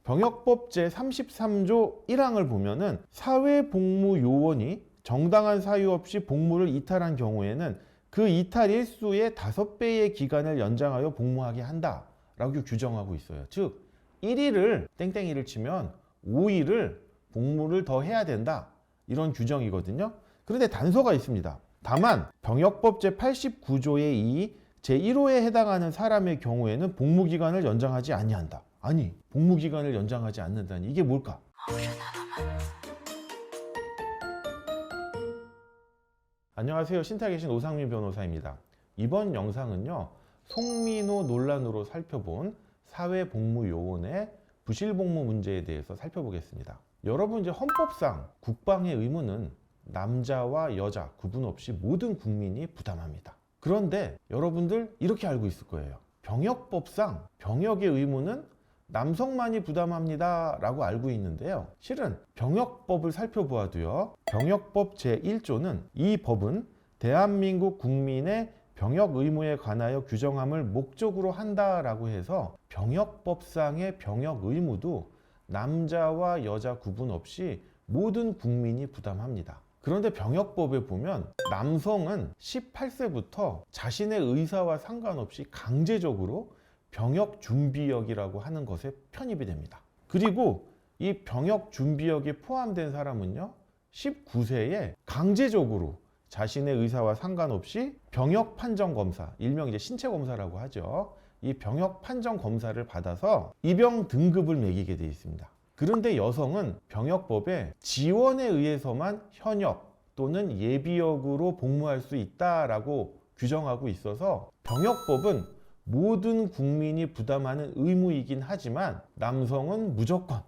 병역법 제33조 1항을 보면은 사회복무요원이 정당한 사유 없이 복무를 이탈한 경우에는 그 이탈 일수의 5배의 기간을 연장하여 복무하게 한다 라고 규정하고 있어요. 즉 1일을 땡땡이를 치면 5일을 복무를 더 해야 된다, 이런 규정이거든요. 그런데 단서가 있습니다. 다만 병역법 제89조의 2 제1호에 해당하는 사람의 경우에는 복무기간을 연장하지 아니한다. 아니, 복무기간을 연장하지 않는다니 이게 뭘까? 안녕하세요. 신탁에 계신 오상민 변호사입니다. 이번 영상은요, 송민호 논란으로 살펴본 사회복무요원의 부실복무 문제에 대해서 살펴보겠습니다. 여러분, 이제 헌법상 국방의 의무는 남자와 여자 구분 없이 모든 국민이 부담합니다. 그런데 여러분들 이렇게 알고 있을 거예요. 병역법상 병역의 의무는 남성만이 부담합니다 라고 알고 있는데요, 실은 병역법을 살펴보아도요, 병역법 제1조는 이 법은 대한민국 국민의 병역 의무에 관하여 규정함을 목적으로 한다라고 해서 병역법상의 병역 의무도 남자와 여자 구분 없이 모든 국민이 부담합니다. 그런데 병역법에 보면 남성은 18세부터 자신의 의사와 상관없이 강제적으로 병역준비역이라고 하는 것에 편입이 됩니다. 그리고 이 병역준비역에 포함된 사람은요, 19세에 강제적으로 자신의 의사와 상관없이 병역판정검사, 일명 이제 신체검사라고 하죠, 이 병역판정검사를 받아서 입영 등급을 매기게 되어 있습니다. 그런데 여성은 병역법에 지원에 의해서만 현역 또는 예비역으로 복무할 수 있다라고 규정하고 있어서 병역법은 모든 국민이 부담하는 의무이긴 하지만 남성은 무조건,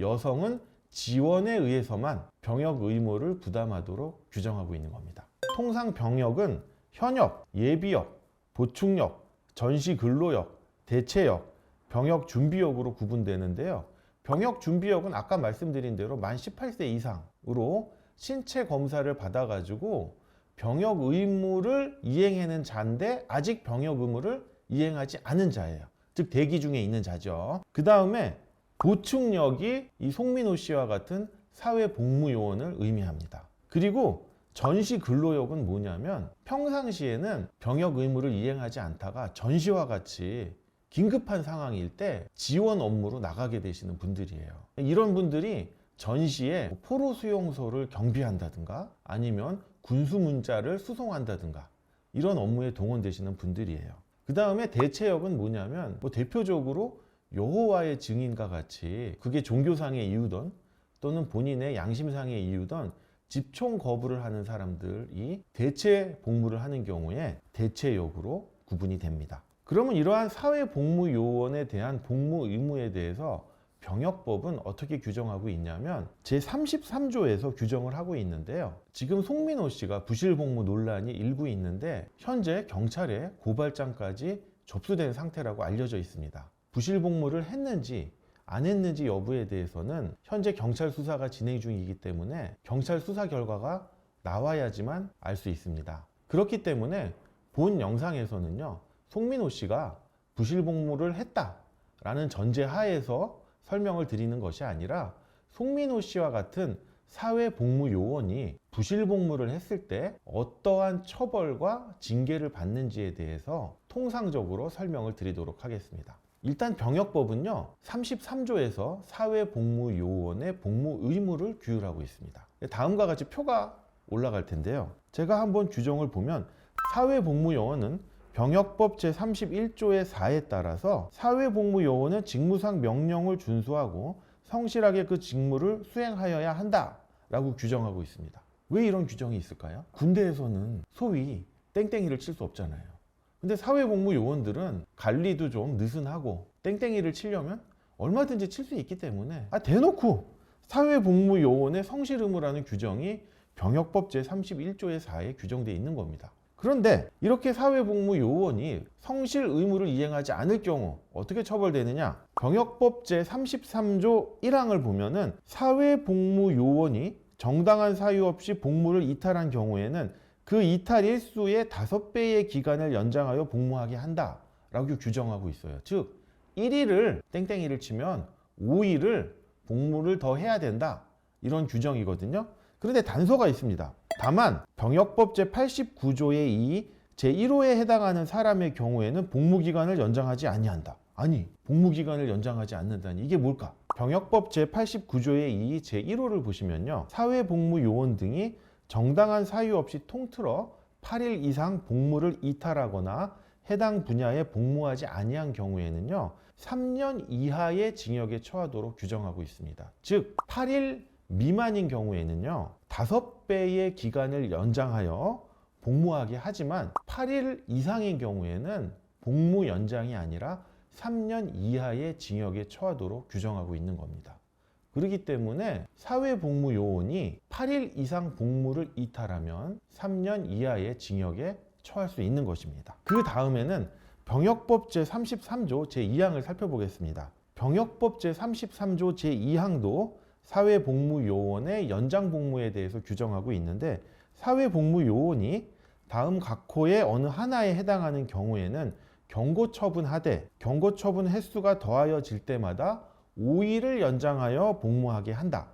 여성은 지원에 의해서만 병역 의무를 부담하도록 규정하고 있는 겁니다. 통상 병역은 현역, 예비역, 보충역, 전시근로역, 대체역, 병역준비역으로 구분되는데요. 병역준비역은 아까 말씀드린 대로 만 18세 이상으로 신체 검사를 받아가지고 병역 의무를 이행하는 자인데 아직 병역 의무를 이행하지 않은 자예요. 즉 대기 중에 있는 자죠. 그 다음에 보충역이 이 송민호 씨와 같은 사회복무요원을 의미합니다. 그리고 전시근로역은 뭐냐면 평상시에는 병역 의무를 이행하지 않다가 전시와 같이 긴급한 상황일 때 지원 업무로 나가게 되시는 분들이에요. 이런 분들이 전시에 포로 수용소를 경비한다든가 아니면 군수 문자를 수송한다든가 이런 업무에 동원되시는 분들이에요. 그 다음에 대체역은 뭐냐면 대표적으로 여호와의 증인과 같이, 그게 종교상의 이유든 또는 본인의 양심상의 이유든 집총 거부를 하는 사람들이 대체 복무를 하는 경우에 대체역으로 구분이 됩니다. 그러면 이러한 사회복무요원에 대한 복무 의무에 대해서 병역법은 어떻게 규정하고 있냐면 제33조에서 규정을 하고 있는데요. 지금 송민호 씨가 부실복무 논란이 일고 있는데 현재 경찰에 고발장까지 접수된 상태라고 알려져 있습니다. 부실복무를 했는지 안 했는지 여부에 대해서는 현재 경찰 수사가 진행 중이기 때문에 경찰 수사 결과가 나와야지만 알 수 있습니다. 그렇기 때문에 본 영상에서는요, 송민호 씨가 부실복무를 했다라는 전제하에서 설명을 드리는 것이 아니라 송민호 씨와 같은 사회복무요원이 부실복무를 했을 때 어떠한 처벌과 징계를 받는지에 대해서 통상적으로 설명을 드리도록 하겠습니다. 일단 병역법은요, 33조에서 사회복무요원의 복무 의무를 규율하고 있습니다. 다음과 같이 표가 올라갈 텐데요. 제가 한번 규정을 보면 사회복무요원은 병역법 제31조의 4에 따라서 사회복무요원은 직무상 명령을 준수하고 성실하게 그 직무를 수행하여야 한다 라고 규정하고 있습니다. 왜 이런 규정이 있을까요? 군대에서는 소위 땡땡이를 칠 수 없잖아요. 근데 사회복무요원들은 관리도 좀 느슨하고 땡땡이를 치려면 얼마든지 칠 수 있기 때문에 대놓고 사회복무요원의 성실 의무라는 규정이 병역법 제31조의 4에 규정되어 있는 겁니다. 그런데 이렇게 사회복무요원이 성실 의무를 이행하지 않을 경우 어떻게 처벌되느냐? 병역법 제33조 1항을 보면은 사회복무요원이 정당한 사유 없이 복무를 이탈한 경우에는 그 이탈 일수의 5배의 기간을 연장하여 복무하게 한다 라고 규정하고 있어요. 즉 1일을 땡땡이를 치면 5일을 복무를 더 해야 된다. 이런 규정이거든요. 그런데 단서가 있습니다. 다만 병역법 제89조의 2 제1호에 해당하는 사람의 경우에는 복무기간을 연장하지 아니한다. 아니, 복무기간을 연장하지 않는다니 이게 뭘까? 병역법 제89조의 2 제1호를 보시면요. 사회복무요원 등이 정당한 사유 없이 통틀어 8일 이상 복무를 이탈하거나 해당 분야에 복무하지 아니한 경우에는요. 3년 이하의 징역에 처하도록 규정하고 있습니다. 즉 8일 미만인 경우에는요. 5배의 기간을 연장하여 복무하게 하지만 8일 이상인 경우에는 복무 연장이 아니라 3년 이하의 징역에 처하도록 규정하고 있는 겁니다. 그렇기 때문에 사회복무요원이 8일 이상 복무를 이탈하면 3년 이하의 징역에 처할 수 있는 것입니다. 그 다음에는 병역법 제33조 제2항을 살펴보겠습니다. 병역법 제33조 제2항도 사회복무요원의 연장복무에 대해서 규정하고 있는데 사회복무요원이 다음 각 호의 어느 하나에 해당하는 경우에는 경고처분하되 경고처분 횟수가 더하여질 때마다 5일을 연장하여 복무하게 한다.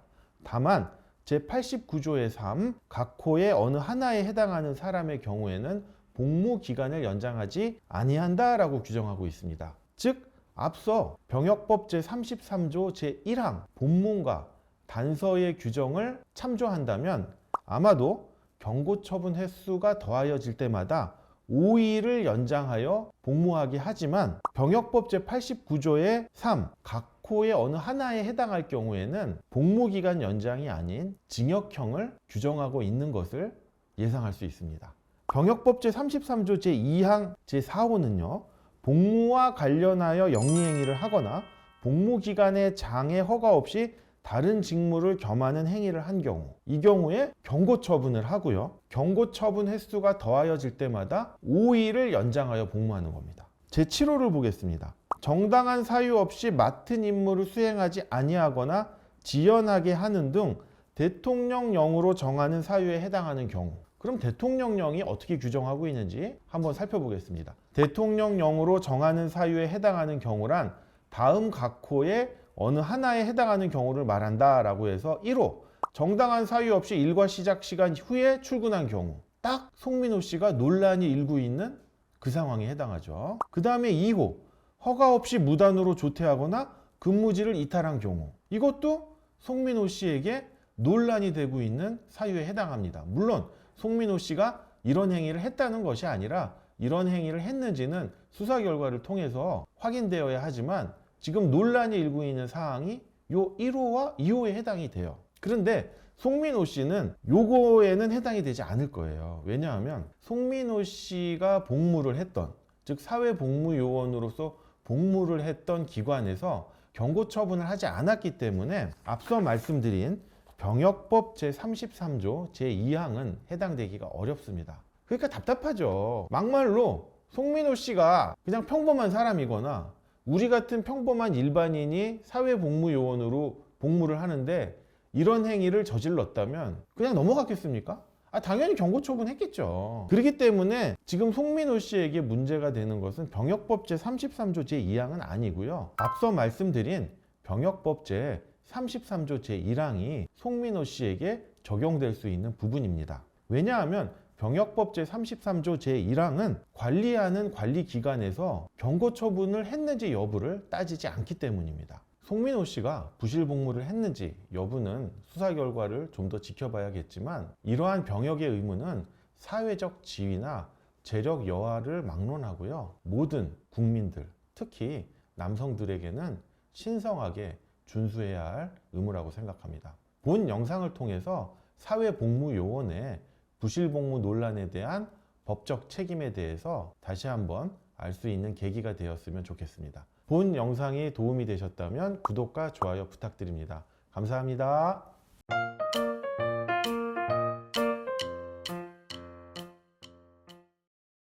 다만 제89조의 3 각 호의 어느 하나에 해당하는 사람의 경우에는 복무 기간을 연장하지 아니한다라고 규정하고 있습니다. 즉 앞서 병역법 제33조 제1항 본문과 단서의 규정을 참조한다면 아마도 경고처분 횟수가 더하여질 때마다 5일을 연장하여 복무하게 하지만 병역법 제89조의 3 각 호의 어느 하나에 해당할 경우에는 복무기간 연장이 아닌 징역형을 규정하고 있는 것을 예상할 수 있습니다. 병역법 제33조 제2항 제4호는요. 복무와 관련하여 영리행위를 하거나 복무기간의 장애 허가 없이 다른 직무를 겸하는 행위를 한 경우 이 경우에 경고처분을 하고요. 경고처분 횟수가 더하여질 때마다 5일을 연장하여 복무하는 겁니다. 제7호를 보겠습니다. 정당한 사유 없이 맡은 임무를 수행하지 아니하거나 지연하게 하는 등 대통령령으로 정하는 사유에 해당하는 경우 그럼 대통령령이 어떻게 규정하고 있는지 한번 살펴보겠습니다. 대통령령으로 정하는 사유에 해당하는 경우란 다음 각 호의 어느 하나에 해당하는 경우를 말한다 라고 해서 1호 정당한 사유 없이 일과 시작 시간 후에 출근한 경우 딱 송민호 씨가 논란이 일고 있는 그 상황에 해당하죠. 그 다음에 2호 허가 없이 무단으로 조퇴하거나 근무지를 이탈한 경우 이것도 송민호 씨에게 논란이 되고 있는 사유에 해당합니다. 물론 송민호 씨가 이런 행위를 했다는 것이 아니라 이런 행위를 했는지는 수사 결과를 통해서 확인되어야 하지만 지금 논란이 일고 있는 사항이 요 1호와 2호에 해당이 돼요. 그런데 송민호 씨는 요거에는 해당이 되지 않을 거예요. 왜냐하면 송민호 씨가 복무를 했던 즉 사회복무요원으로서 복무를 했던 기관에서 경고처분을 하지 않았기 때문에 앞서 말씀드린 병역법 제33조 제2항은 해당되기가 어렵습니다. 그러니까 답답하죠. 막말로 송민호 씨가 그냥 평범한 사람이거나 우리 같은 평범한 일반인이 사회복무요원으로 복무를 하는데 이런 행위를 저질렀다면 그냥 넘어갔겠습니까? 당연히 경고처분 했겠죠. 그렇기 때문에 지금 송민호 씨에게 문제가 되는 것은 병역법 제33조 제2항은 아니고요. 앞서 말씀드린 병역법 제33조 제1항이 송민호 씨에게 적용될 수 있는 부분입니다. 왜냐하면 병역법 제33조 제1항은 관리하는 관리기관에서 경고처분을 했는지 여부를 따지지 않기 때문입니다. 송민호 씨가 부실복무를 했는지 여부는 수사 결과를 좀 더 지켜봐야겠지만 이러한 병역의 의무는 사회적 지위나 재력 여하를 막론하고요. 모든 국민들, 특히 남성들에게는 신성하게 준수해야 할 의무라고 생각합니다. 본 영상을 통해서 사회복무요원의 부실복무 논란에 대한 법적 책임에 대해서 다시 한번 알 수 있는 계기가 되었으면 좋겠습니다. 본 영상이 도움이 되셨다면 구독과 좋아요 부탁드립니다. 감사합니다.